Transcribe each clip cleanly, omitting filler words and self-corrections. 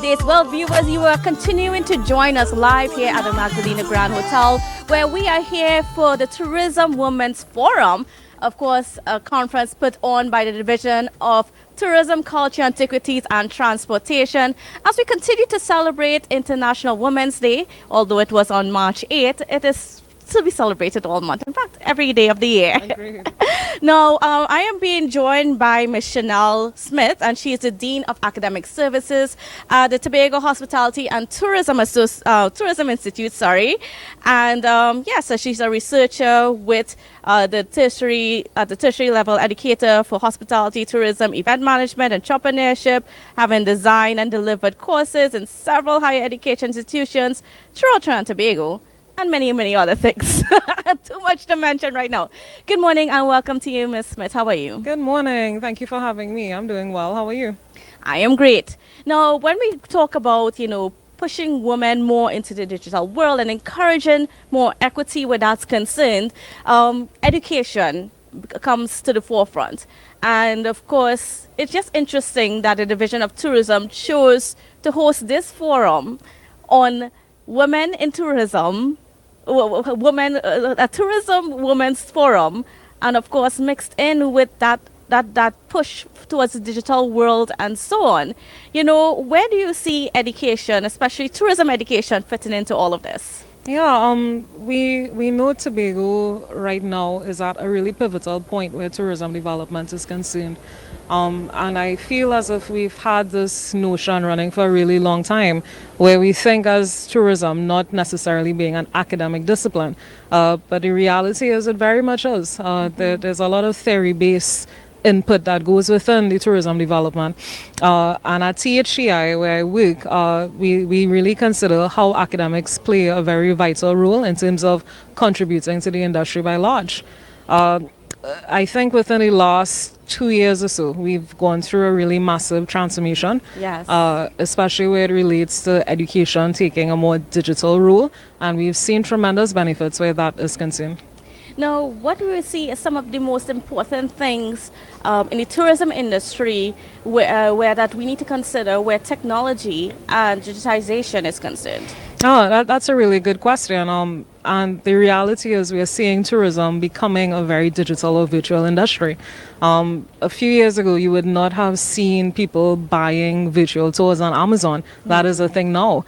updates. Well, viewers, you are continuing to join us live here at the Magdalena Grand Hotel, where we are here for the Tourism Women's Forum. Of course, a conference put on by the Division of Tourism, Culture, Antiquities and Transportation. As we continue to celebrate International Women's Day, although it was on March 8th, it is to be celebrated all month. In fact, every day of the year. Agreed. Now, I am being joined by Ms. Shinelle Smith, and she is the Dean of Academic Services at the Tobago Hospitality and Tourism Institute. And so she's a researcher with the tertiary level educator for hospitality, tourism, event management, entrepreneurship, having designed and delivered courses in several higher education institutions throughout Trinidad and Tobago, and many, many other things. Too much to mention right now. Good morning and welcome to you, Ms. Smith. How are you? Good morning. Thank you for having me. I'm doing well. How are you? I am great. Now, when we talk about, pushing women more into the digital world and encouraging more equity where that's concerned, education comes to the forefront. And of course, it's just interesting that the Division of Tourism chose to host this forum on women in tourism, a tourism women's forum, and of course mixed in with that push towards the digital world and so on. Where do you see education, especially tourism education, fitting into all of this? Yeah, we know Tobago right now is at a really pivotal point where tourism development is concerned. And I feel as if we've had this notion running for a really long time where we think as tourism not necessarily being an academic discipline. But the reality is it very much is. There's a lot of theory-based input that goes within the tourism development. And at THCI, where I work, we really consider how academics play a very vital role in terms of contributing to the industry by large. I think within the last 2 years or so, we've gone through a really massive transformation. Yes. Especially where it relates to education taking a more digital role. And we've seen tremendous benefits where that is concerned. Now, what do we see as some of the most important things in the tourism industry where that we need to consider where technology and digitization is concerned? Oh, that's a really good question. And the reality is we are seeing tourism becoming a very digital or virtual industry. A few years ago, you would not have seen people buying virtual tours on Amazon. That is a thing now.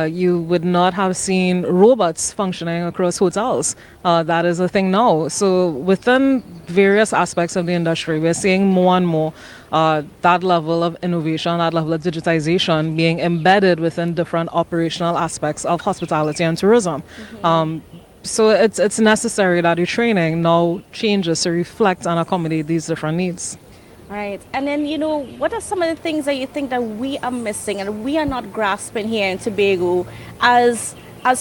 You would not have seen robots functioning across hotels. That is a thing now. So within various aspects of the industry, we're seeing more and more that level of innovation, that level of digitization being embedded within different operational aspects of hospitality and tourism. So it's necessary that the training now changes to reflect and accommodate these different needs. Right. And then, what are some of the things that you think that we are missing and we are not grasping here in Tobago as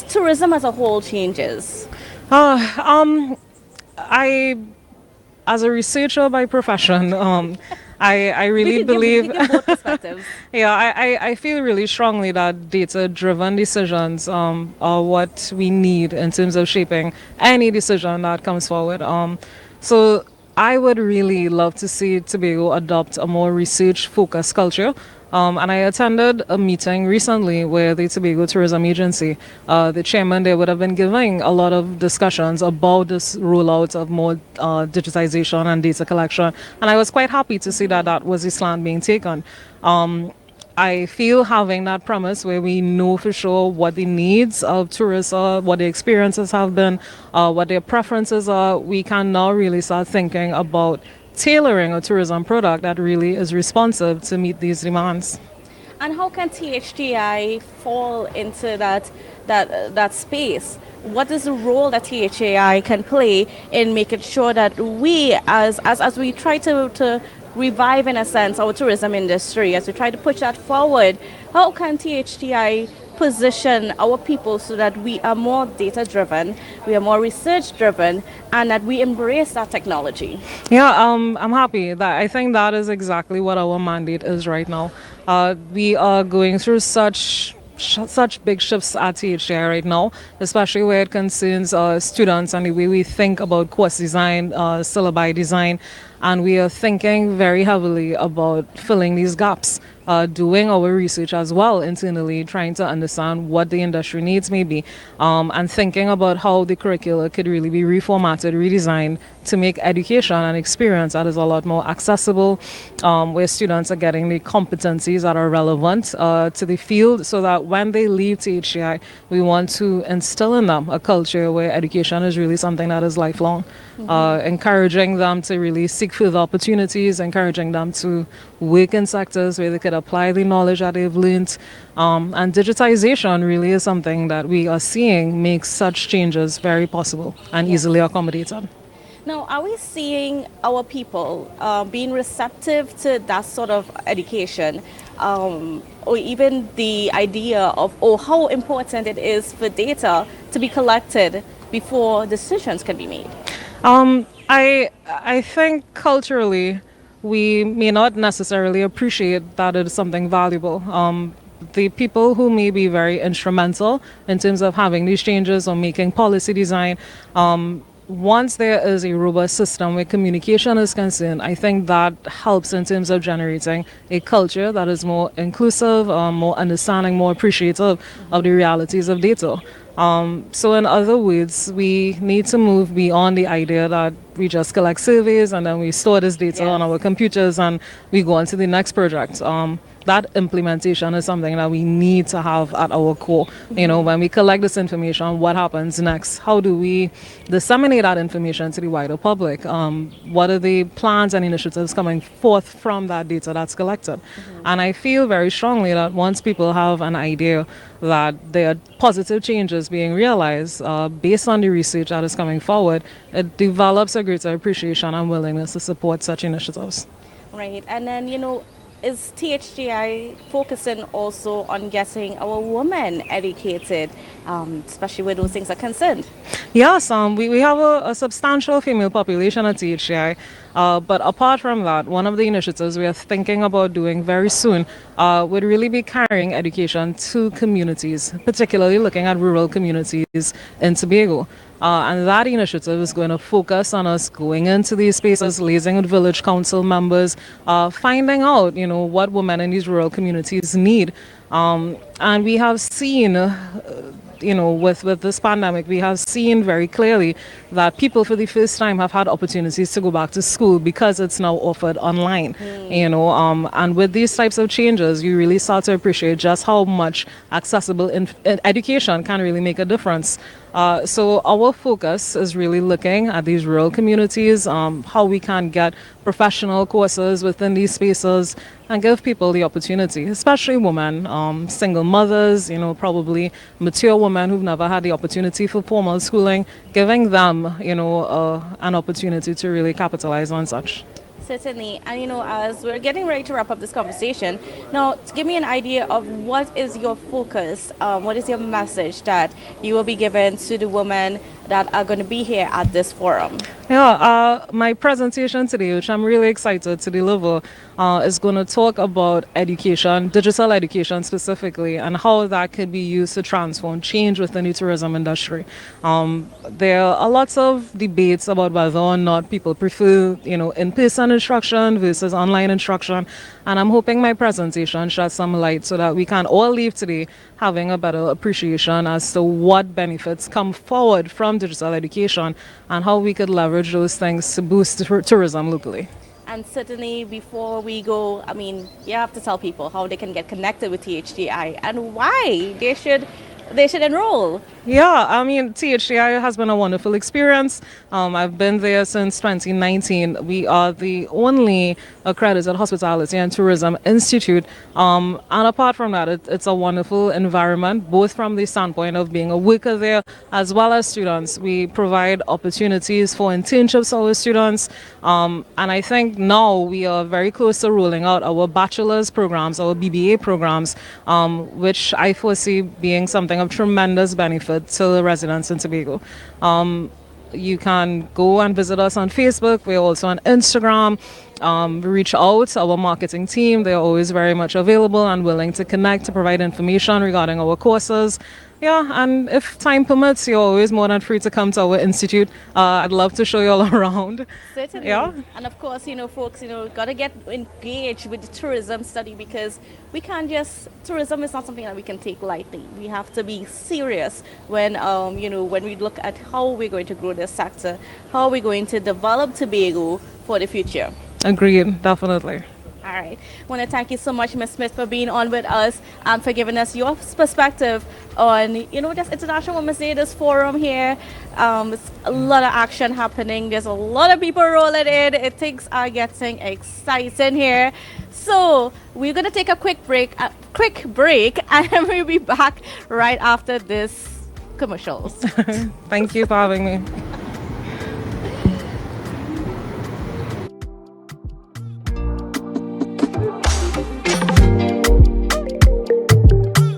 tourism as a whole changes? As a researcher by profession, I really believe, both perspectives. I feel really strongly that data-driven decisions are what we need in terms of shaping any decision that comes forward. So I would really love to see Tobago adopt a more research-focused culture. And I attended a meeting recently where the Tobago Tourism Agency, the chairman there would have been giving a lot of discussions about this rollout of more digitization and data collection. And I was quite happy to see that that was the slant being taken. I feel having that premise where we know for sure what the needs of tourists are, what their experiences have been, what their preferences are, we can now really start thinking about tailoring a tourism product that really is responsive to meet these demands. And how can THTI fall into that space? What is the role that THAI can play in making sure that we, as we try to revive, in a sense, our tourism industry, as we try to push that forward, how can THTI position our people so that we are more data-driven, we are more research-driven, and that we embrace that technology? Yeah, I'm happy that I think that is exactly what our mandate is right now. We are going through such big shifts at THCI right now, especially where it concerns students and the way we think about course design, syllabi design. and we are thinking very heavily about filling these gaps, doing our research as well internally, trying to understand what the industry needs maybe, and thinking about how the curricula could really be reformatted, redesigned to make education an experience that is a lot more accessible, where students are getting the competencies that are relevant to the field, so that when they leave THCI, we want to instill in them a culture where education is really something that is lifelong, encouraging them to really seek further opportunities, encouraging them to work in sectors where they could apply the knowledge that they've learned. And digitization really is something that we are seeing makes such changes very possible and easily accommodated. Now, are we seeing our people being receptive to that sort of education, or even the idea of, oh, how important it is for data to be collected before decisions can be made? I think culturally we may not necessarily appreciate that it is something valuable. The people who may be very instrumental in terms of having these changes or making policy design, once there is a robust system where communication is concerned, I think that helps in terms of generating a culture that is more inclusive, more understanding, more appreciative of the realities of data. So in other words, we need to move beyond the idea that we just collect surveys and then we store this data on our computers and we go on to the next project. That implementation is something that we need to have at our core. You know, when we collect this information, what happens next? How do we disseminate that information to the wider public? What are the plans and initiatives coming forth from that data that's collected? And I feel very strongly that once people have an idea that there are positive changes being realized based on the research that is coming forward, it develops a greater appreciation and willingness to support such initiatives. Right. And then, is THGI focusing also on getting our women educated, especially where those things are concerned? Yes, we have a substantial female population at THCI, but apart from that, one of the initiatives we are thinking about doing very soon would really be carrying education to communities, particularly looking at rural communities in Tobago. And that initiative is going to focus on us going into these spaces, liaising with village council members, finding out, what women in these rural communities need. And we have seen with this pandemic, we have seen very clearly that people for the first time have had opportunities to go back to school because it's now offered online, and with these types of changes, you really start to appreciate just how much accessible education can really make a difference. So our focus is really looking at these rural communities, how we can get professional courses within these spaces and give people the opportunity, especially women, single mothers, probably mature women who've never had the opportunity for formal schooling, giving them, an opportunity to really capitalize on such. Certainly. And as we're getting ready to wrap up this conversation, now give me an idea of what is your focus, what is your message that you will be given to the women that are going to be here at this forum? Yeah, my presentation today, which I'm really excited to deliver, is going to talk about education, digital education specifically, and how that could be used to transform change within the tourism industry. There are lots of debates about whether or not people prefer, in-person instruction versus online instruction, and I'm hoping my presentation sheds some light so that we can all leave today having a better appreciation as to what benefits come forward from digital education and how we could leverage those things to boost tourism locally. And certainly before we go, you have to tell people how they can get connected with THGI and why they should enroll. Yeah, THCI has been a wonderful experience. I've been there since 2019. We are the only accredited hospitality and tourism institute. And apart from that, it's a wonderful environment, both from the standpoint of being a worker there as well as students. We provide opportunities for internships for our students. And I think now we are very close to rolling out our bachelor's programs, our BBA programs, which I foresee being something of tremendous benefit to the residents in Tobago. You can go and visit us on Facebook. We're also on Instagram. Reach out to our marketing team. They're always very much available and willing to connect, to provide information regarding our courses. Yeah, and if time permits, you're always more than free to come to our institute. I'd love to show you all around. Certainly. Yeah, And of course, folks, got to get engaged with the tourism study because we can't just, tourism is not something that we can take lightly. We have to be serious when, when we look at how we're going to grow this sector, how we're going to develop Tobago for the future. agreed, definitely. All right. I want to thank you so much, Ms. Smith, for being on with us and for giving us your perspective on, this International Women's Day, this forum here. It's a lot of action happening. There's a lot of people rolling in. Things are getting exciting here. So we're going to take a quick break, and we'll be back right after this commercials. Thank you for having me.